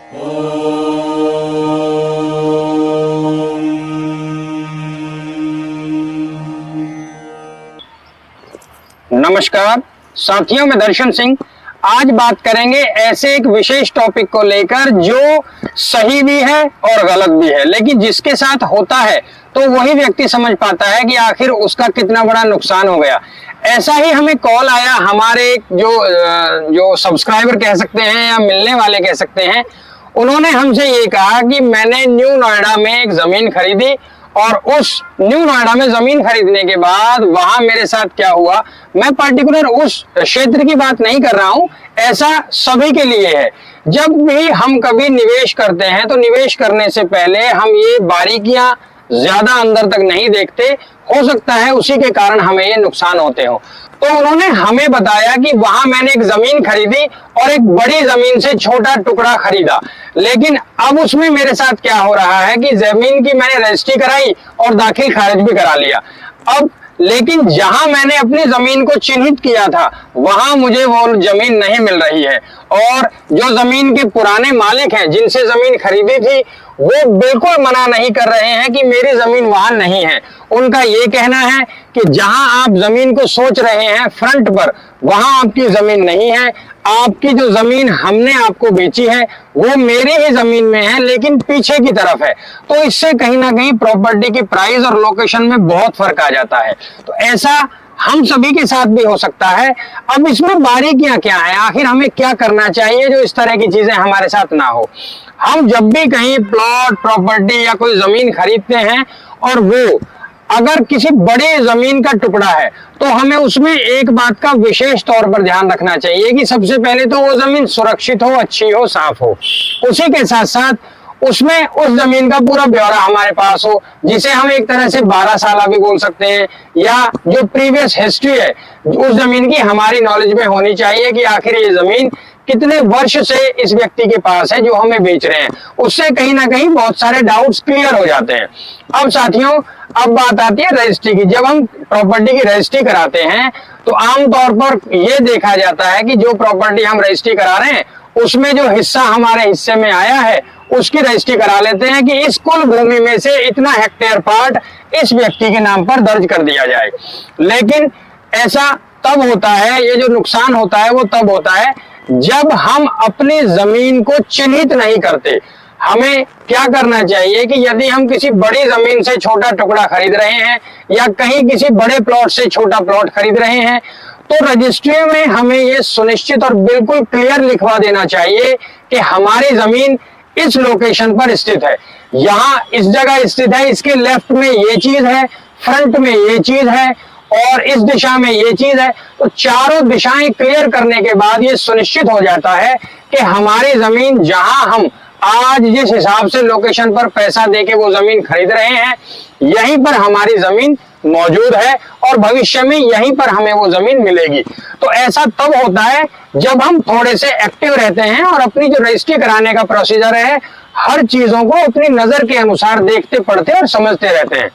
नमस्कार साथियों, मैं दर्शन सिंह। आज बात करेंगे ऐसे एक विशेष टॉपिक को लेकर जो सही भी है और गलत भी है, लेकिन जिसके साथ होता है तो वही व्यक्ति समझ पाता है कि आखिर उसका कितना बड़ा नुकसान हो गया। ऐसा ही हमें कॉल आया हमारे जो सब्सक्राइबर कह सकते हैं या मिलने वाले कह सकते हैं। उन्होंने हमसे ये कहा कि मैंने न्यू नोएडा में एक जमीन खरीदी और उस न्यू नोएडा में जमीन खरीदने के बाद वहां मेरे साथ क्या हुआ। मैं पर्टिकुलर उस क्षेत्र की बात नहीं कर रहा हूं, ऐसा सभी के लिए है। जब भी हम कभी निवेश करते हैं तो निवेश करने से पहले हम ये बारीकियां ज्यादा अंदर तक नहीं देखते। हो सकता है उसी के कारण हमें ये नुकसान होते हो। तो उन्होंने हमें बताया कि वहां मैंने एक जमीन खरीदी और एक बड़ी जमीन से छोटा टुकड़ा खरीदा, लेकिन अब उसमें मेरे साथ क्या हो रहा है कि जमीन की मैंने रजिस्ट्री कराई और दाखिल खारिज भी करा लिया। अब लेकिन जहां मैंने अपनी जमीन को चिन्हित किया था वहां मुझे वो जमीन नहीं मिल रही है, और जो जमीन के पुराने मालिक हैं जिनसे जमीन खरीदी थी वो बिल्कुल मना नहीं कर रहे हैं कि मेरी जमीन वहां नहीं है। उनका ये कहना है कि जहां आप जमीन को सोच रहे हैं फ्रंट पर, वहां आपकी जमीन नहीं है। आपकी जो जमीन हमने आपको बेची है वो मेरी ही जमीन में है, लेकिन पीछे की तरफ है। तो इससे कहीं ना कहीं प्रॉपर्टी की प्राइस और लोकेशन में बहुत फर्क आ जाता है। तो ऐसा हम सभी के साथ भी हो सकता है। अब इसमें बारीकियां क्या है, आखिर हमें क्या करना चाहिए जो इस तरह की चीजें हमारे साथ ना हो। हम जब भी कहीं प्लॉट, प्रॉपर्टी या कोई जमीन खरीदते हैं और वो अगर किसी बड़े जमीन का टुकड़ा है तो हमें उसमें एक बात का विशेष तौर पर ध्यान रखना चाहिए कि सबसे पहले तो वो जमीन सुरक्षित हो, अच्छी हो, साफ हो। उसी के साथ साथ उसमें उस जमीन का पूरा ब्यौरा हमारे पास हो, जिसे हम एक तरह से 12 साला भी बोल सकते हैं, या जो प्रीवियस हिस्ट्री है उस जमीन की हमारी नॉलेज में होनी चाहिए कि आखिर ये जमीन कितने वर्ष से इस व्यक्ति के पास है जो हमें बेच रहे हैं। उससे कहीं ना कहीं बहुत सारे डाउट्स क्लियर हो जाते हैं। अब साथियों, अब बात आती है रजिस्ट्री की। जब हम प्रॉपर्टी की रजिस्ट्री कराते हैं तो आमतौर पर यह देखा जाता है कि जो प्रॉपर्टी हम रजिस्ट्री करा रहे हैं उसमें जो हिस्सा हमारे हिस्से में आया है उसकी रजिस्ट्री करा लेते हैं कि इस कुल भूमि में से इतना हेक्टेयर पार्ट इस व्यक्ति के नाम पर दर्ज कर दिया जाए। लेकिन ऐसा तब होता है, ये जो नुकसान होता है वो तब होता है जब हम अपनी जमीन को चिन्हित नहीं करते। हमें क्या करना चाहिए कि यदि हम किसी बड़ी जमीन से छोटा टुकड़ा खरीद रहे हैं या कहीं किसी बड़े प्लॉट से छोटा प्लॉट खरीद रहे हैं तो रजिस्ट्री में हमें ये सुनिश्चित और बिल्कुल क्लियर लिखवा देना चाहिए कि हमारी जमीन इस लोकेशन पर स्थित है, यहाँ इस जगह स्थित है, इसके लेफ्ट में ये चीज है, फ्रंट में ये चीज है और इस दिशा में ये चीज है। तो चारों दिशाएं क्लियर करने के बाद ये सुनिश्चित हो जाता है कि हमारी जमीन जहां हम आज जिस हिसाब से लोकेशन पर पैसा देके वो जमीन खरीद रहे हैं यहीं पर हमारी जमीन मौजूद है और भविष्य में यहीं पर हमें वो जमीन मिलेगी। तो ऐसा तब होता है जब हम थोड़े से एक्टिव रहते हैं और अपनी जो रजिस्ट्री कराने का प्रोसीजर है हर चीजों को अपनी नजर के अनुसार देखते, पढ़ते और समझते रहते हैं।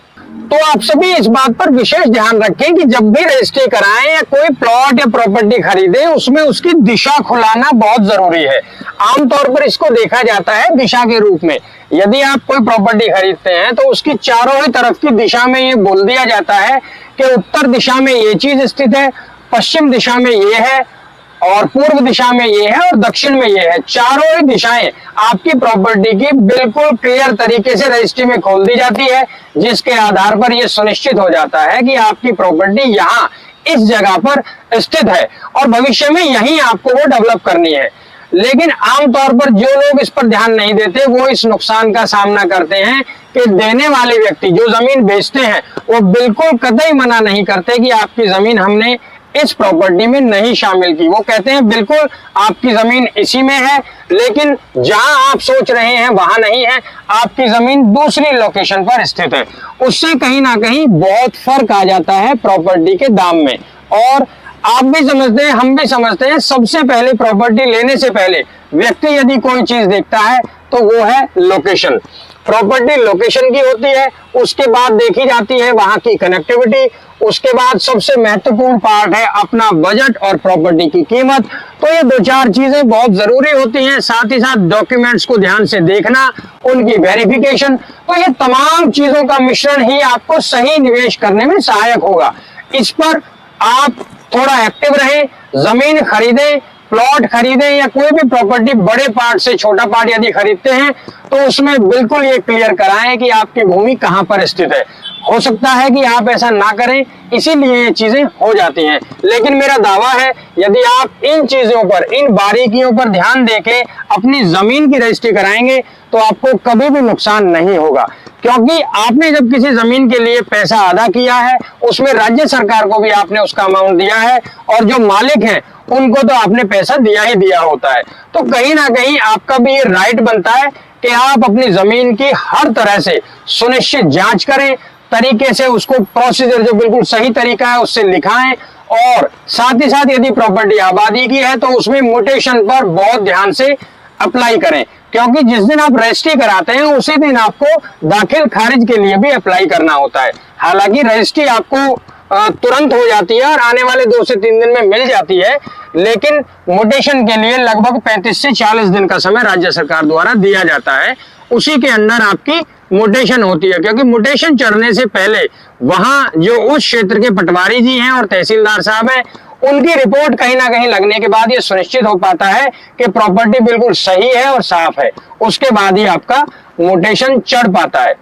तो आप सभी इस बात पर विशेष ध्यान रखें कि जब भी रजिस्ट्री कराएं या कोई प्लॉट या प्रॉपर्टी खरीदें उसमें उसकी दिशा खुलाना बहुत जरूरी है। आमतौर पर इसको देखा जाता है दिशा के रूप में। यदि आप कोई प्रॉपर्टी खरीदते हैं तो उसकी चारों ही तरफ की दिशा में ये बोल दिया जाता है कि उत्तर दिशा में ये चीज स्थित है, पश्चिम दिशा में ये है और पूर्व दिशा में ये है और दक्षिण में ये है। चारों ही दिशाएं आपकी प्रॉपर्टी की बिल्कुल क्लियर तरीके से रजिस्ट्री में खोल दी जाती है, जिसके आधार पर यह सुनिश्चित हो जाता है कि आपकी प्रॉपर्टी यहाँ इस जगह पर स्थित है और भविष्य में यहीं आपको वो डेवलप करनी है। लेकिन आमतौर पर जो लोग इस पर ध्यान नहीं देते वो इस नुकसान का सामना करते हैं कि देने वाले व्यक्ति जो जमीन बेचते हैं वो बिल्कुल कतई मना नहीं करते कि आपकी जमीन हमने इस प्रॉपर्टी में नहीं शामिल की। वो कहते हैं बिल्कुल आपकी जमीन इसी में है, लेकिन जहां आप सोच रहे हैं वहां नहीं है, आपकी जमीन दूसरी लोकेशन पर स्थित है। उससे कहीं ना कहीं बहुत फर्क आ जाता है प्रॉपर्टी के दाम में। और आप भी समझते हैं, हम भी समझते हैं, सबसे पहले प्रॉपर्टी लेने से पहले व्यक्ति यदि कोई चीज देखता है तो वो है लोकेशन। प्रॉपर्टी लोकेशन की होती है, उसके बाद देखी जाती है वहां की कनेक्टिविटी, उसके बाद सबसे महत्वपूर्ण पार्ट है अपना बजट और प्रॉपर्टी की कीमत। तो ये 2-4 चीजें बहुत जरूरी होती हैं, साथ ही साथ डॉक्यूमेंट्स को ध्यान से देखना, उनकी वेरिफिकेशन। तो ये तमाम चीजों का मिश्रण ही आपको सही निवेश करने में सहायक होगा। इस पर आप थोड़ा एक्टिव रहें, जमीन खरीदें, प्लॉट खरीदें या कोई भी प्रॉपर्टी बड़े पार्ट से छोटा पार्ट यदि खरीदते हैं तो उसमें बिल्कुल ये क्लियर कराएं कि आपकी भूमि कहां पर स्थित है। हो सकता है कि आप ऐसा ना करें, इसीलिए ये चीजें हो जाती हैं। लेकिन मेरा दावा है यदि आप इन चीजों पर, इन बारीकियों पर ध्यान देके अपनी जमीन की रजिस्ट्री कराएंगे तो आपको कभी भी नुकसान नहीं होगा, क्योंकि आपने जब किसी जमीन के लिए पैसा अदा किया है उसमें राज्य सरकार को भी आपने उसका अमाउंट दिया है और जो मालिक हैं उनको तो आपने पैसा दिया ही दिया होता है। तो कहीं ना कहीं आपका भी ये राइट बनता है कि आप अपनी जमीन की हर तरह से सुनिश्चित जांच करें, तरीके से उसको प्रोसीजर जो बिल्कुल सही तरीका है उससे लिखाएं, और साथ ही साथ यदि प्रॉपर्टी आबादी की है तो उसमें म्यूटेशन पर बहुत ध्यान से अप्लाई करें, क्योंकि जिस दिन आप रजिस्ट्री कराते हैं उसी दिन आपको दाखिल खारिज के लिए भी अप्लाई करना होता है। हालांकि रजिस्ट्री आपको तुरंत हो जाती है और आने वाले 2 से 3 दिन में मिल जाती है, लेकिन म्यूटेशन के लिए लगभग 35 से 40 दिन का समय राज्य सरकार द्वारा दिया जाता है। उसी के अंदर आपकी म्यूटेशन होती है, क्योंकि म्यूटेशन चढ़ने से पहले वहां जो उस क्षेत्र के पटवारी जी हैं और तहसीलदार साहब हैं उनकी रिपोर्ट कहीं ना कहीं लगने के बाद ये सुनिश्चित हो पाता है कि प्रॉपर्टी बिल्कुल सही है और साफ है, उसके बाद ही आपका म्यूटेशन चढ़ पाता है।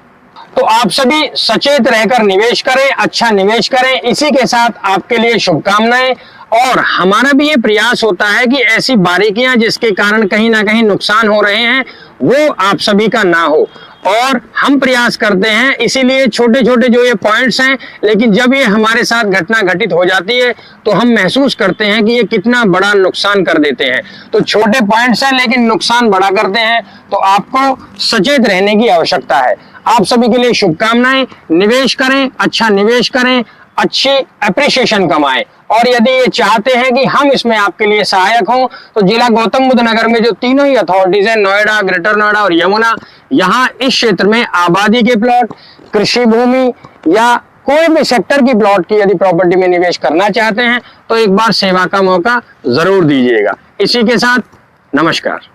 तो आप सभी सचेत रहकर निवेश करें, अच्छा निवेश करें। इसी के साथ आपके लिए शुभकामनाएं, और हमारा भी ये प्रयास होता है कि ऐसी बारीकियां जिसके कारण कहीं ना कहीं नुकसान हो रहे हैं वो आप सभी का ना हो, और हम प्रयास करते हैं। इसीलिए छोटे छोटे जो ये पॉइंट्स हैं, लेकिन जब ये हमारे साथ घटना घटित हो जाती है तो हम महसूस करते हैं कि ये कितना बड़ा नुकसान कर देते हैं। तो छोटे पॉइंट्स हैं लेकिन नुकसान बड़ा करते हैं, तो आपको सचेत रहने की आवश्यकता है। आप सभी के लिए शुभकामनाएं। निवेश करें, अच्छा निवेश करें, अच्छी एप्रिसिएशन कमाएं, और यदि ये चाहते हैं कि हम इसमें आपके लिए सहायक हों तो जिला गौतम बुद्ध नगर में जो तीनों ही अथॉरिटीज हैं, नोएडा, ग्रेटर नोएडा और यमुना, यहाँ इस क्षेत्र में आबादी के प्लॉट, कृषि भूमि या कोई भी सेक्टर की प्लॉट की यदि प्रॉपर्टी में निवेश करना चाहते हैं तो एक बार सेवा का मौका जरूर दीजिएगा। इसी के साथ नमस्कार।